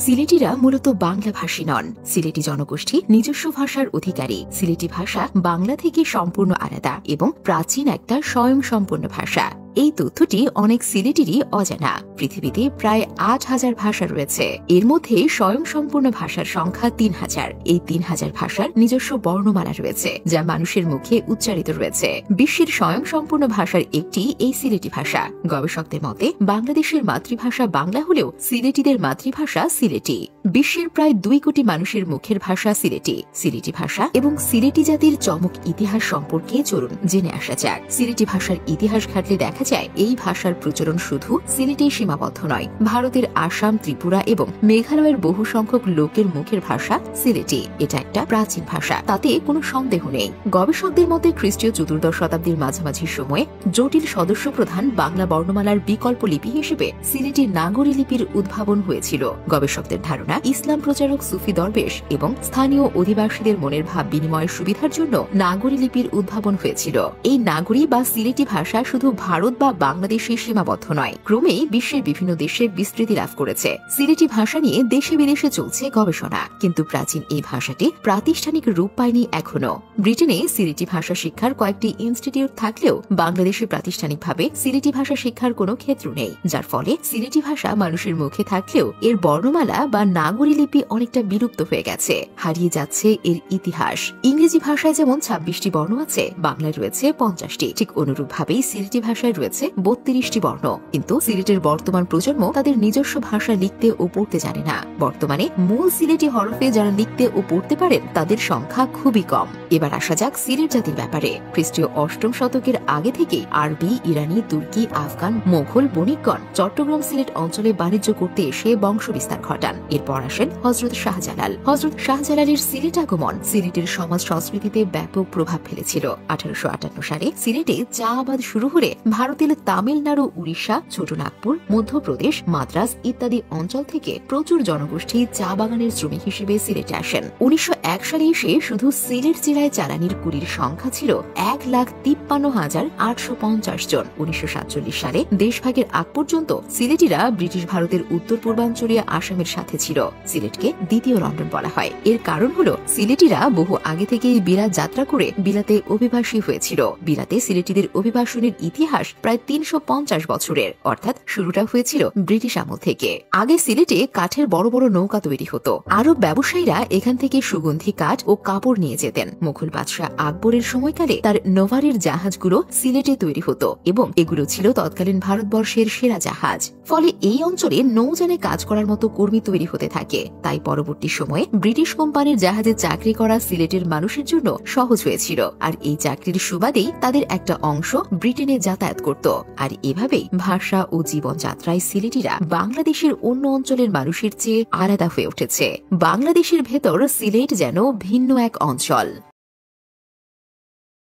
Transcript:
সিলেটিরা মূলত বাংলাভাষী নন। সিলেটি জনগোষ্ঠী নিজস্ব ভাষার অধিকারী। সিলেটি ভাষা বাংলা থেকে সম্পূর্ণ আলাদা এবং প্রাচীন একটা স্বয়ংসম্পূর্ণ ভাষা। এই তথ্যটি অনেক সিলেটেরই অজানা। পৃথিবীতে প্রায় ৮,০০০ ভাষা রয়েছে। এর মধ্যে স্বয়ংসম্পূর্ণ ভাষার সংখ্যা ৩,০০০। এই ৩,০০০ ভাষার নিজস্ব বর্ণমালা রয়েছে, যা মানুষের মুখে উচ্চারিত রয়েছে। বিশ্বের স্বয়ংসম্পূর্ণ ভাষার একটি এই সিলেটি ভাষা। গবেষকদের মতে বাংলাদেশের মাতৃভাষা বাংলা হলেও সিলেটিদের মাতৃভাষা সিলেটি। বিশ্বের প্রায় ২ কোটি মানুষের মুখের ভাষা সিলেটি। সিলেটি ভাষা এবং সিলেটি জাতির চমক ইতিহাস সম্পর্কে চলুন জেনে আসা যাক। সিলেটি ভাষার ইতিহাস ঘাটলে দেখা যায় এই ভাষার প্রচলন শুধু সিলেটেই সীমাবদ্ধ নয়। ভারতের আসাম, ত্রিপুরা এবং মেঘালয়ের বহু সংখ্যক লোকের মুখের ভাষা সিলেটি। এটা একটা প্রাচীন ভাষা, তাতে কোনো সন্দেহ নেই। গবেষকদের মতে খ্রিস্টীয় ১৪দশ শতাব্দীর মাঝামাঝি সময়ে জটিল সদস্য প্রধান বাংলা বর্ণমালার বিকল্প লিপি হিসেবে সিলেটি নাগরী লিপির উদ্ভাবন হয়েছিল। গবেষকদের ধারণা ইসলাম প্রচারক সুফি দরবেশ এবং স্থানীয় অধিবাসীদের মনের ভাব বিনিময়ের সুবিধার জন্য নাগরী লিপির উদ্ভাবন হয়েছিল। এই নাগরী বা সিলেটি ভাষা শুধু ভারত বা বাংলাদেশে সীমাবদ্ধ নয়, ক্রমেই বিশ্বের বিভিন্ন দেশে বিস্তৃতি লাভ করেছে। সিলেটি ভাষা নিয়ে দেশে বিদেশে চলছে গবেষণা, কিন্তু প্রাচীন এই ভাষাটি প্রাতিষ্ঠানিক রূপ পায়নি এখনো। ব্রিটেনে সিলেটি ভাষা শিক্ষার কয়েকটি ইনস্টিটিউট থাকলেও বাংলাদেশে প্রাতিষ্ঠানিকভাবে সিলেটি ভাষা শিক্ষার কোনো ক্ষেত্র নেই, যার ফলে সিলেটি ভাষা মানুষের মুখে থাকলেও এর বর্ণমালা বা নাগরী লিপি অনেকটা বিলুপ্ত হয়ে গেছে। হারিয়ে যাচ্ছে এর ইতিহাস। ইংরেজি ভাষায় যেমন ২৬টি বর্ণ আছে, বাংলায় রয়েছে ৫০টি। ঠিক অনুরূপভাবেই সিলেটি ভাষায় রয়েছে ৩২টি বর্ণ। কিন্তু সিলেটের বর্তমান প্রজন্ম তাদের নিজস্ব ভাষা লিখতে ও পড়তে জানে না। বর্তমানে মূল সিলেটি হরফে যারা লিখতে ও পড়তে পারেন তাদের সংখ্যা খুবই কম। এবার আসা যাক সিলেট জাতির ব্যাপারে। খ্রিস্টীয় ৮ম শতকের আগে থেকে আরবি, ইরানি, তুর্কি, আফগান, মোঘল বণিকগণ চট্টগ্রাম সিলেট অঞ্চলে বাণিজ্য করতে এসে বংশ বিস্তার ঘটান। এরপর আসেন হযরত শাহজালাল। হযরত শাহজালালের সিলেট আগমন সিলেটের সমাজ সংস্কৃতিতে ব্যাপক প্রভাব ফেলেছিল। ১৮৫৮ সালে সিলেটে চা আবাদ শুরু হলে ভারতের তামিলনাড়ু, উড়িষ্যা, ছোটনাগপুর, মধ্যপ্রদেশ, মাদ্রাজ ইত্যাদি অঞ্চল থেকে প্রচুর জনগোষ্ঠী চা বাগানের শ্রমিক হিসেবে সিলেটে আসেন। ১৯০১ সালে এসে শুধু সিলেট জেলায় জ্বালানির কুলির সংখ্যা ছিল ১,৫৩,৮৫০ জন। ১৯৪৭ সালে দেশভাগের আগ পর্যন্ত সিলেটিরা ব্রিটিশ ভারতের উত্তর পূর্বাঞ্চলীয় আসামের সাথে ছিল। সিলেটকে দ্বিতীয় লন্ডন বলা হয়। এর কারণ হলো সিলেটিরা বহু আগে থেকেই বিলাত যাত্রা করে বিলাতে অভিবাসী হয়েছিল। বিলাতে সিলেটিদের অভিবাসনের ইতিহাস প্রায় ৩৫০ বছরের, অর্থাৎ শুরুটা হয়েছিল ব্রিটিশ আমল থেকে। আগে সিলেটে কাঠের বড় বড় নৌকা তৈরি হতো। আরব ব্যবসায়ীরা এখান থেকে সুগন্ধি কাঠ ও কাপড় নিয়ে যেতেন। মুঘল বাদশাহ আকবরের সময়কালে তার নোভারের জাহাজগুলো সিলেটে তৈরি হতো এবং এগুলো ছিল তৎকালীন ভারতবর্ষের সেরা জাহাজ। ফলে এই অঞ্চলে নৌযানে কাজ করার মতো কর্মী তৈরি হতে থাকে। তাই পরবর্তী সময়ে ব্রিটিশ কোম্পানির জাহাজে চাকরি করা সিলেটের মানুষের জন্য সহজ হয়েছিল। আর এই চাকরির সুবাদেই তাদের একটা অংশ ব্রিটেনে যাতায়াত করত। আর এভাবেই ভাষা ও জীবনযাত্রায় সিলেটিরা বাংলাদেশের অন্য অঞ্চলের মানুষের চেয়ে আলাদা হয়ে উঠেছে। বাংলাদেশের ভেতর সিলেট যেন ভিন্ন এক অঞ্চল।